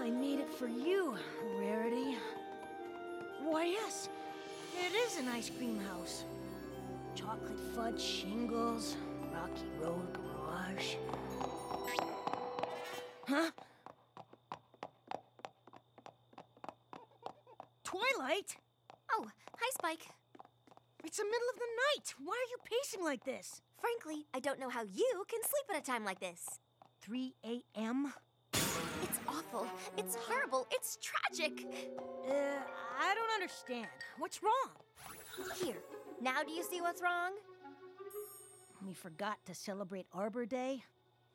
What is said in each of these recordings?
I made it for you, Rarity. Why, yes, it is an ice cream house. Chocolate fudge shingles, rocky road garage. Huh? Twilight? Oh, hi, Spike. It's the middle of the night. Why are you pacing like this? Frankly, I don't know how you can sleep at a time like this. 3 a.m.? It's awful. It's horrible. It's tragic. I don't understand. What's wrong? Here, now do you see what's wrong? We forgot to celebrate Arbor Day?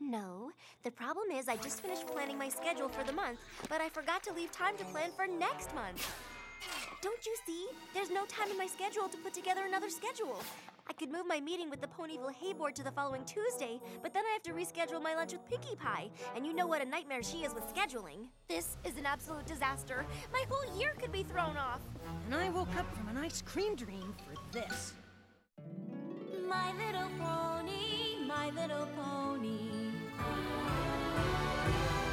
No, the problem is I just finished planning my schedule for the month, but I forgot to leave time to plan for next month. Don't you see? There's no time in my schedule to put together another schedule. I could move my meeting with the Ponyville Hay Board to the following Tuesday, but then I have to reschedule my lunch with Pinkie Pie, and you know what a nightmare she is with scheduling. This is an absolute disaster. My whole year could be thrown off. And I woke up from an ice cream dream for this. My little pony, my little pony.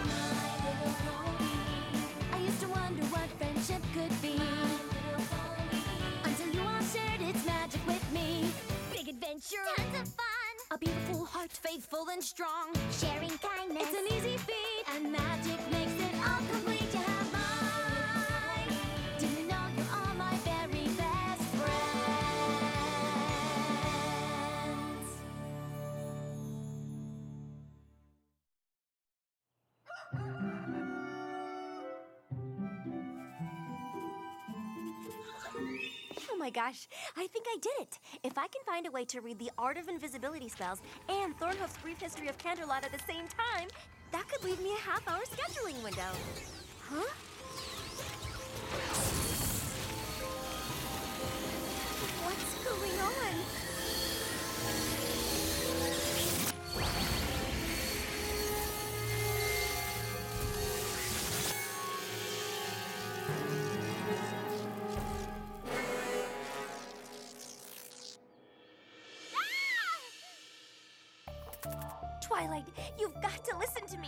My little pony. I used to wonder what friendship could be. My little pony. Until you all shared its magic with me. Big adventure, tons of fun. A beautiful heart, faithful and strong. Sharing kindness, it's an easy feat. And magic makes it all complete. You have mine. Do you know you're all my very best Oh my gosh, I think I did it. If I can find a way to read the Art of Invisibility spells and Thornhoof's Brief History of Canterlot at the same time, that could leave me a half-hour scheduling window. Huh? What's going on? Twilight, you've got to listen to me.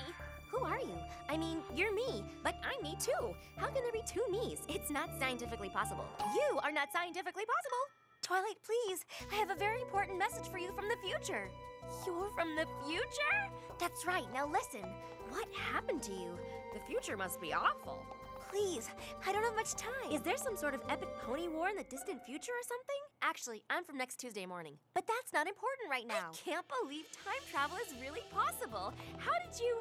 Who are you? I mean, you're me, but I'm me too. How can there be two me's? It's not scientifically possible. You are not scientifically possible. Twilight, please, I have a very important message for you from the future. You're from the future? That's right, now listen. What happened to you? The future must be awful. Please, I don't have much time. Is there some sort of epic pony war in the distant future or something? Actually, I'm from next Tuesday morning. But that's not important right now. I can't believe time travel is really possible. How did you,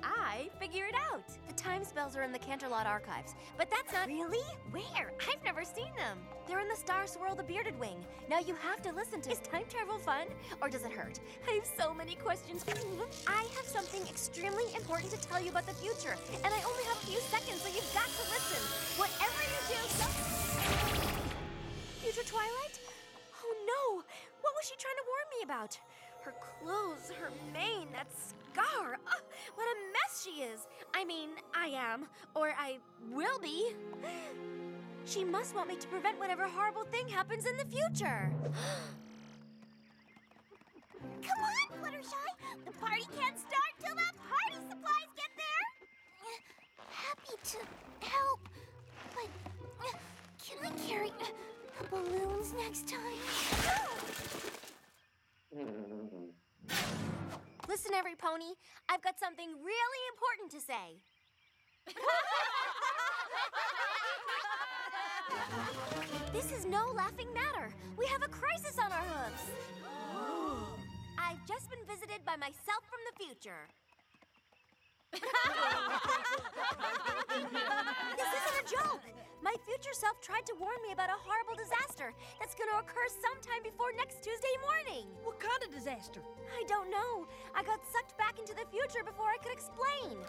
I figure it out? The time spells are in the Canterlot archives, but that's not... Really? Where? I've never seen them. They're in the Star Swirl the Bearded Wing. Now you have to listen to... Is time travel fun? Or does it hurt? I have so many questions. I have something extremely important to tell you about the future, and I only have a few seconds, so you've got to listen. Whatever you do, Future Twilight? Oh no! What was she trying to warn me about? Her clothes, her mane, that scar. What a mess she is. I am, or I will be. She must want me to prevent whatever horrible thing happens in the future. Come on, Fluttershy! The party can't start till the party supplies get there! Happy to help, but can I carry the balloons next time? Listen, every pony, I've got something really important to say. This is no laughing matter. We have a crisis on our hooves. I've just been visited by myself from the future. This isn't a joke. My future self tried to warn me about a horrible disaster that's going to occur sometime before next Tuesday morning. What kind of disaster? I don't know. I got sucked back into the future before I could explain.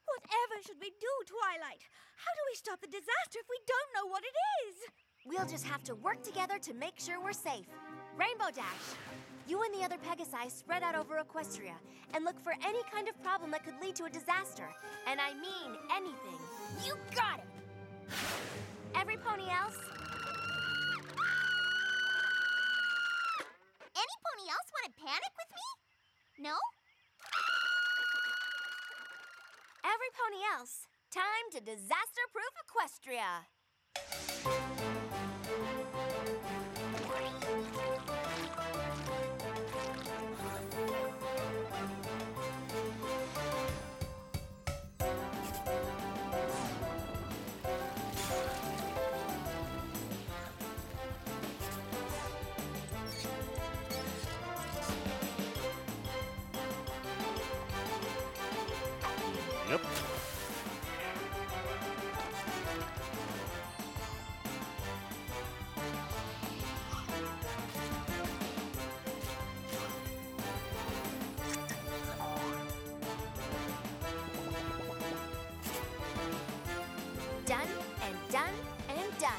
Whatever should we do, Twilight? How do we stop the disaster if we don't know what it is? We'll just have to work together to make sure we're safe. Rainbow Dash, you and the other Pegasi spread out over Equestria and look for any kind of problem that could lead to a disaster. And I mean anything. You got it! Every pony else? Any pony else want to panic with me? No? Every pony else, time to disaster-proof Equestria. Yep. Done and done and done.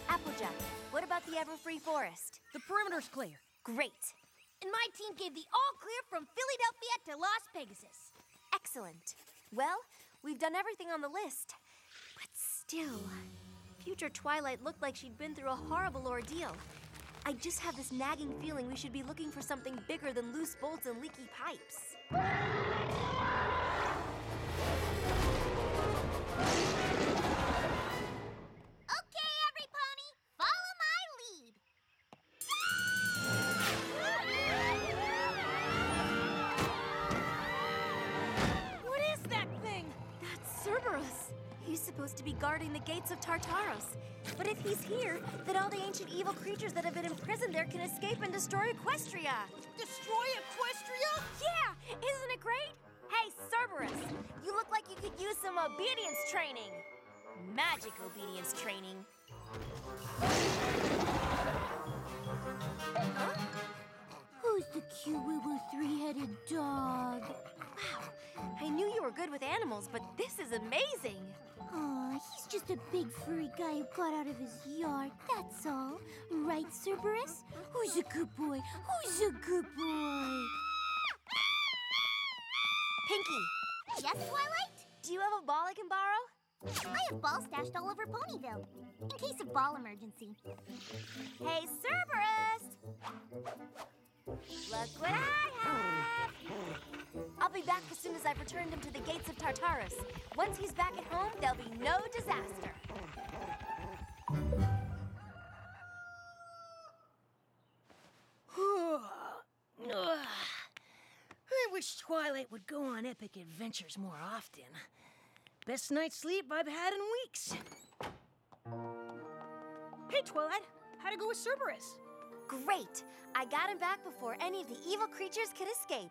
Applejack, what about the ever-free forest? The perimeter's clear. Great. And my team gave the all clear from Philadelphia to Las Pegasus. Excellent. Well, we've done everything on the list. But still, future Twilight looked like she'd been through a horrible ordeal. I just have this nagging feeling we should be looking for something bigger than loose bolts and leaky pipes. Okay, every pony, follow my lead. What is that thing? That's Cerberus. He's supposed to be guarding the gates of Tartaros. But if he's here, then all the ancient evil creatures that have been imprisoned there can escape and destroy Equestria. Destroy Equestria? Yeah! Isn't it great? Hey, Cerberus, you look like you could use some obedience training. Magic obedience training. Huh? Who's the cute little three-headed dog? Wow, I knew you were good with animals, but this is amazing. Aw, he's just a big furry guy who got out of his yard, that's all. Right, Cerberus? Who's a good boy? Who's a good boy? Pinkie, Yes, Twilight? do you have a ball I can borrow? I have balls stashed all over Ponyville, in case of ball emergency. Hey, Cerberus! Look what I have! I'll be back as soon as I've returned him to the gates of Tartarus. Once he's back at home, there'll be no disaster. I wish Twilight would go on epic adventures more often. Best night's sleep I've had in weeks. Hey, Twilight, how'd it go with Cerberus? Great! I got him back before any of the evil creatures could escape.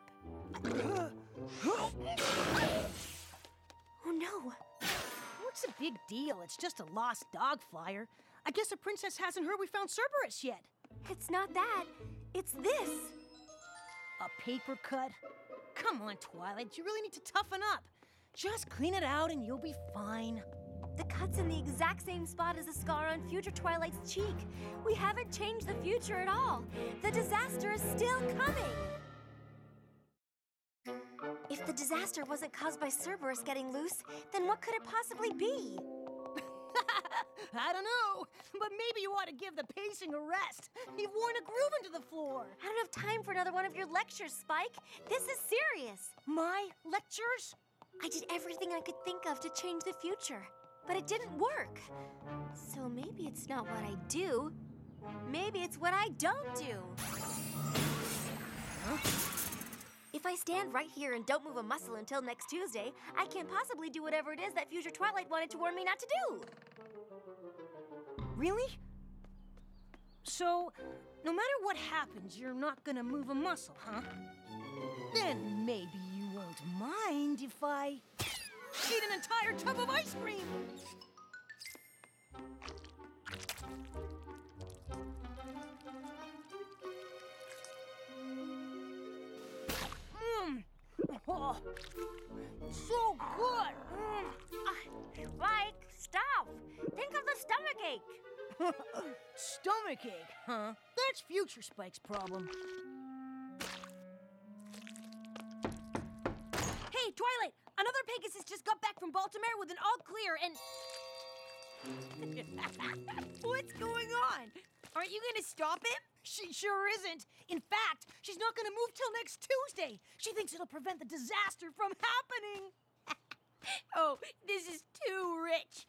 Oh no! What's the big deal? It's just a lost dog flyer. I guess the princess hasn't heard we found Cerberus yet. It's not that. It's this. A paper cut? Come on, Twilight, you really need to toughen up. Just clean it out and you'll be fine. The cut's in the exact same spot as the scar on future Twilight's cheek. We haven't changed the future at all. The disaster is still coming. If the disaster wasn't caused by Cerberus getting loose, then what could it possibly be? I don't know, but maybe you ought to give the pacing a rest. You've worn a groove into the floor. I don't have time for another one of your lectures, Spike. This is serious. My lectures? I did everything I could think of to change the future, but it didn't work. So maybe it's not what I do. Maybe it's what I don't do. Huh? If I stand right here and don't move a muscle until next Tuesday, I can't possibly do whatever it is that future Twilight wanted to warn me not to do. Really? So, no matter what happens, you're not gonna move a muscle, huh? Then maybe you won't mind if I eat an entire tub of ice cream. Oh, so good. Spike, stop! Think of the stomachache. Stomachache, huh? That's future Spike's problem. Hey, Twilight! Another Pegasus just got back from Baltimore with an all clear and... What's going on? Aren't you gonna stop him? She sure isn't. In fact, she's she's not gonna move till next Tuesday. She thinks it'll prevent the disaster from happening. Oh, this is too rich.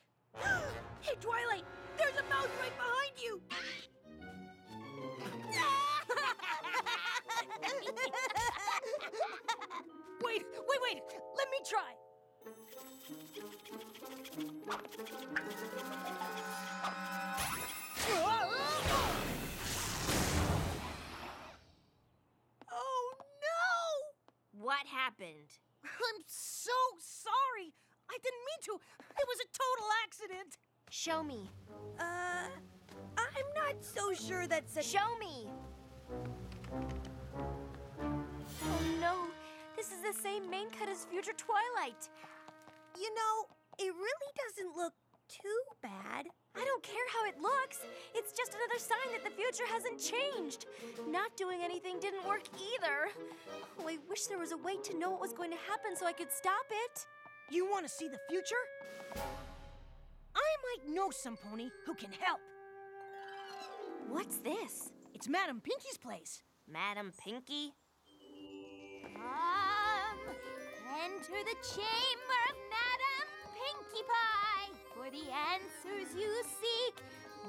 Hey, Twilight, there's a mouse right behind you. Wait. Let me try. Oh, no! What happened? I'm so sorry. I didn't mean to. It was a total accident. Show me. I'm not so sure that's a... Show me! Oh no, this is the same main cut as future Twilight. You know, it really doesn't look too bad. I don't care how it looks. It's just another sign that the future hasn't changed. Not doing anything didn't work either. Oh, I wish there was a way to know what was going to happen so I could stop it. You want to see the future? I might know some pony who can help. What's this? It's Madame Pinkie's place. Madame Pinkie? Enter the chamber of Madame Pinkie Pie. For the answers you seek,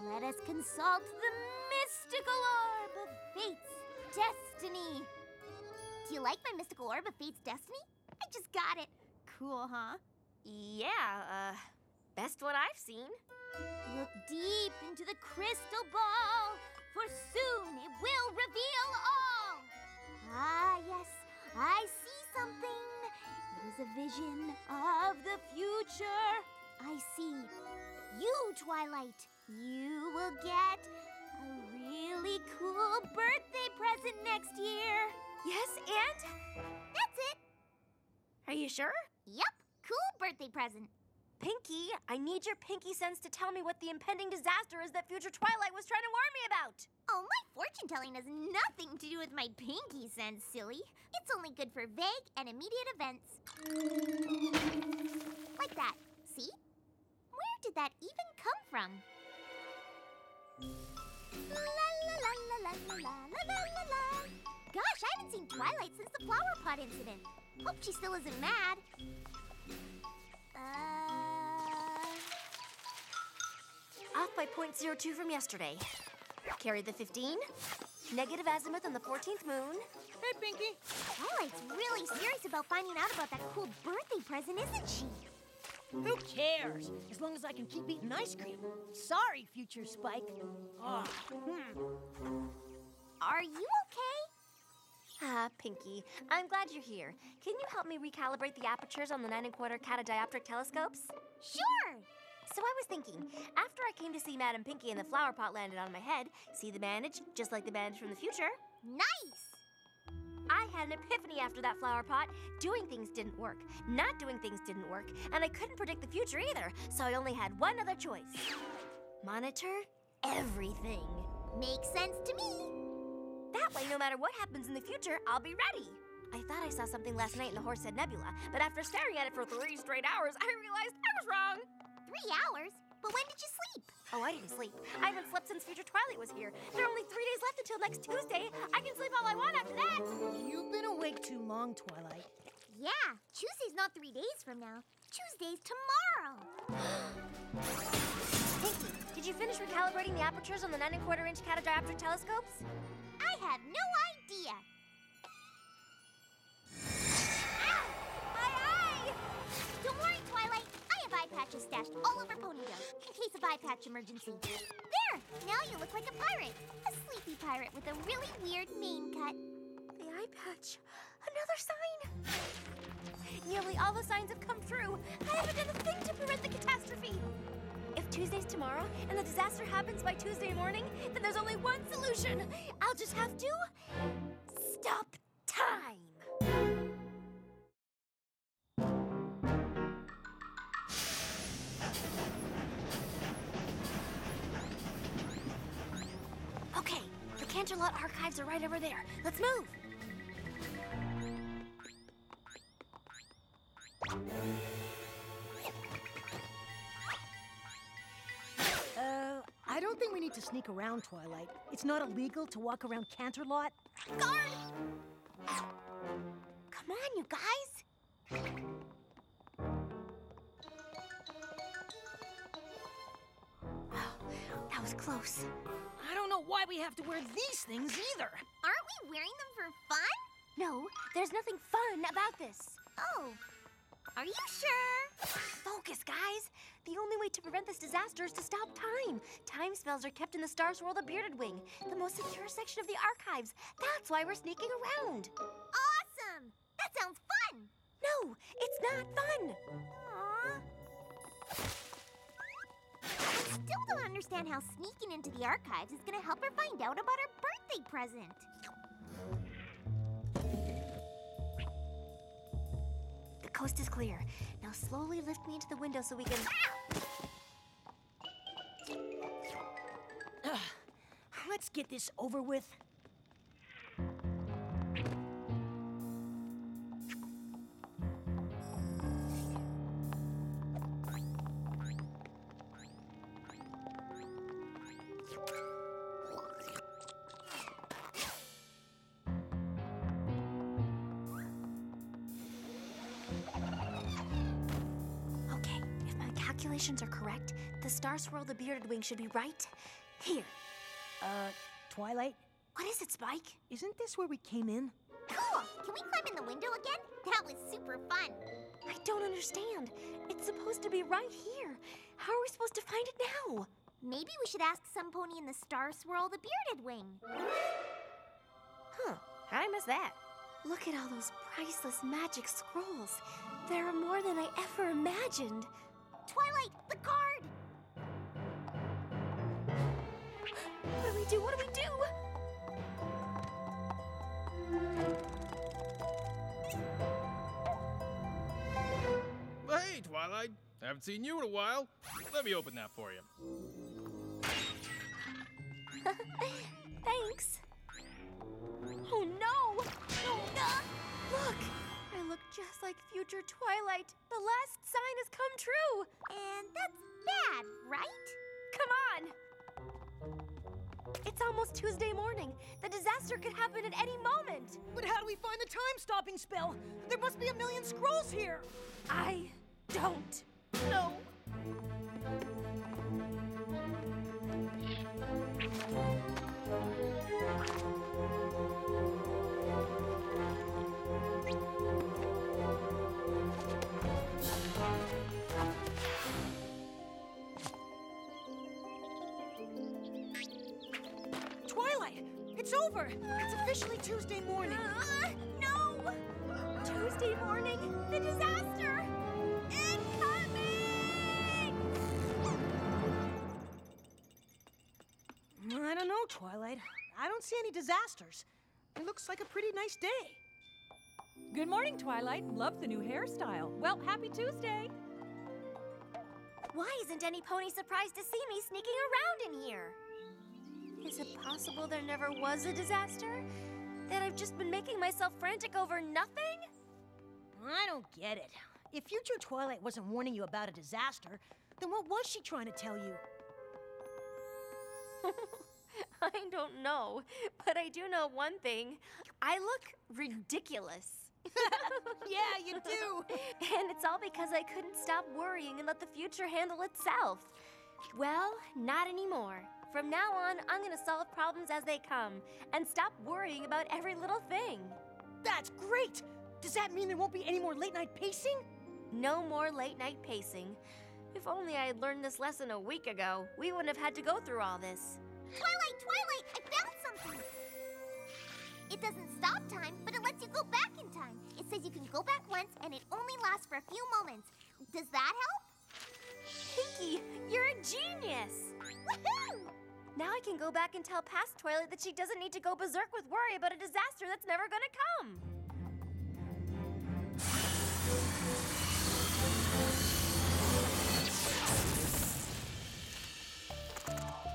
let us consult the mystical orb of fate's destiny. Do you like my mystical orb of fate's destiny? I just got it. Cool, huh? Yeah, best one I've seen. Look deep into the crystal ball, for soon it will reveal all. Ah, yes, I see something. It is a vision of the future. I see you, Twilight. You will get a really cool birthday present next year. Yes, and? That's it. Are you sure? Yep, cool birthday present. Pinkie, I need your pinky sense to tell me what the impending disaster is that future Twilight was trying to warn me about. Oh, my fortune telling has nothing to do with my pinky sense, silly. It's only good for vague and immediate events. Like that. See? Where did that even come from? La la la la la la la la la la. Gosh, I haven't seen Twilight since the flower pot incident. Hope she still isn't mad. Off by 0.02 from yesterday. Carried the 15. Negative azimuth on the 14th moon. Hey, Pinkie. Twilight's really serious about finding out about that cool birthday present, isn't she? Who cares? As long as I can keep eating ice cream. Sorry, future Spike. Are you okay? Ah, Pinkie, I'm glad you're here. Can you help me recalibrate the apertures on the 9 1/4 catadioptric telescopes? Sure! So I was thinking, after I came to see Madame Pinkie and the flower pot landed on my head, see the bandage, just like the bandage from the future? Nice! I had an epiphany after that flower pot. Doing things didn't work. Not doing things didn't work. And I couldn't predict the future either, so I only had one other choice. Monitor everything. Makes sense to me. That way, no matter what happens in the future, I'll be ready. I thought I saw something last night in the Horsehead Nebula, but after staring at it for 3 straight hours, I realized I was wrong. 3 hours? But when did you sleep? Oh, I didn't sleep. I haven't slept since future Twilight was here. There are only 3 days left until next Tuesday. I can sleep all I want after that. You've been awake too long, Twilight. Yeah, Tuesday's not 3 days from now. Tuesday's tomorrow. Pinkie, did you finish recalibrating the apertures on the 9 1/4 inch catadioptric telescopes? I have no idea. Ow! My eye! Don't worry, Twilight. I have eye patches stashed all over Ponyville in case of eye patch emergency. There! Now you look like a pirate. A sleepy pirate with a really weird mane cut. The eye patch. Another sign. Nearly all the signs have come true. I haven't done a thing to prevent the catastrophe. If Tuesday's tomorrow and the disaster happens by Tuesday morning, then there's only one solution. I'll just have to stop time. Okay, the Canterlot archives are right over there. Let's move. I don't think we need to sneak around, Twilight. It's not illegal to walk around Canterlot. Guard! on, you guys. That was close. I don't know why we have to wear these things either. Aren't we wearing them for fun? No, there's nothing fun about this. Oh, are you sure? Focus, guys. The only way to prevent this disaster is to stop time. Time spells are kept in the Star Swirl the Bearded Wing, the most secure section of the archives. That's why we're sneaking around. Awesome! That sounds fun! No, it's not fun. Aww. I still don't understand how sneaking into the archives is gonna help her find out about her birthday present. The coast is clear. Now slowly lift me into the window so we can... Let's get this over with. Okay, if my calculations are correct, the Star Swirl the Bearded Wing should be right here. Twilight, What is it, Spike? isn't this where we came in? Cool! Can we climb in the window again? That was super fun. I don't understand. It's supposed to be right here. How are we supposed to find it now? Maybe we should ask some pony in the Star Swirl the Bearded Wing. Huh, how'd I miss that? Look at all those priceless magic scrolls. There are more than I ever imagined. Twilight, the card! What do we do? What do we do? Hey, Twilight. Haven't seen you in a while. Let me open that for you. Thanks. Oh no! Oh no! Look! I look just like future Twilight. The last sign has come true. And that's bad, right? Come on! It's almost Tuesday morning. The disaster could happen at any moment. But how do we find the time-stopping spell? There must be a million scrolls here. I don't know. Twilight, it's over. It's officially Tuesday morning. No! Tuesday morning, the disaster! Incoming! I don't know, Twilight. I don't see any disasters. It looks like a pretty nice day. Good morning, Twilight. Love the new hairstyle. Well, happy Tuesday. Why isn't any pony surprised to see me sneaking around in here? Is it possible there never was a disaster? That I've just been making myself frantic over nothing? I don't get it. If future Twilight wasn't warning you about a disaster, then what was she trying to tell you? I don't know, but I do know one thing. I look ridiculous. Yeah, you do. And it's all because I couldn't stop worrying and let the future handle itself. Well, not anymore. From now on, I'm gonna solve problems as they come and stop worrying about every little thing. That's great. Does that mean there won't be any more late-night pacing? No more late-night pacing. If only I had learned this lesson a week ago, we wouldn't have had to go through all this. Twilight, I found something. It doesn't stop time, but it lets you go back in time. It says you can go back once, and it only lasts for a few moments. Does that help? Pinkie, you're a genius! Woohoo! Now I can go back and tell past Twilight that she doesn't need to go berserk with worry about a disaster that's never gonna come.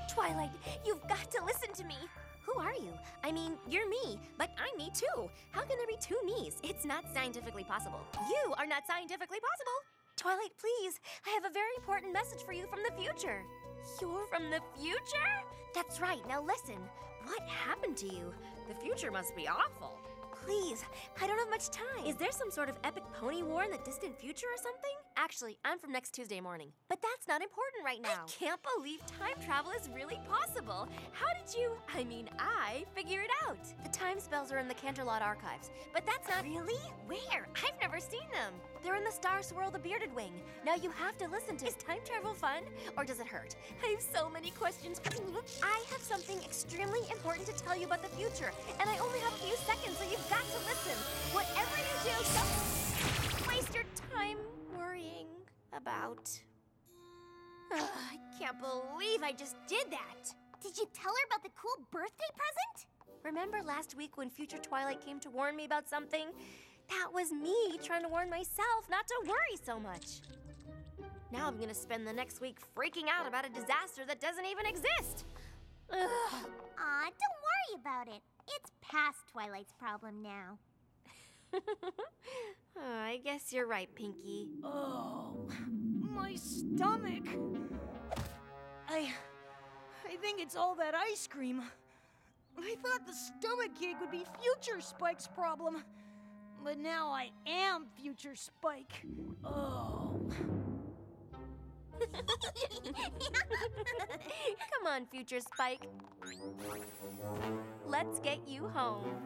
Twilight, you've got to listen to me. Who are you? I mean, you're me, but I'm me too. How can there be two me's? It's not scientifically possible. You are not scientifically possible. Twilight, please, I have a very important message for you from the future. You're from the future? That's right, now listen. What happened to you? The future must be awful. Please, I don't have much time. Is there some sort of epic pony war in the distant future or something? Actually, I'm from next Tuesday morning. But that's not important right now. I can't believe time travel is really possible. How did you, I figure it out. The time spells are in the Canterlot archives, but that's not... Really? Where? I've never seen them. They're in the Star Swirl the Bearded Wing. Now you have to listen to... Is time travel fun? Or does it hurt? I have so many questions. I have something extremely important to tell you about the future, and I only have a few seconds, so you've got to listen. Whatever you do, don't waste your time worrying about... I can't believe I just did that. Did you tell her about the cool birthday present? Remember last week when future Twilight came to warn me about something? That was me trying to warn myself not to worry so much. Now I'm gonna spend the next week freaking out about a disaster that doesn't even exist. Ugh. Aw, don't worry about it. It's past Twilight's problem now. I guess you're right, Pinkie. Oh, my stomach. I think it's all that ice cream. I thought the stomachache would be future Spike's problem. But now I am future Spike. Oh. Come on, future Spike. Let's get you home.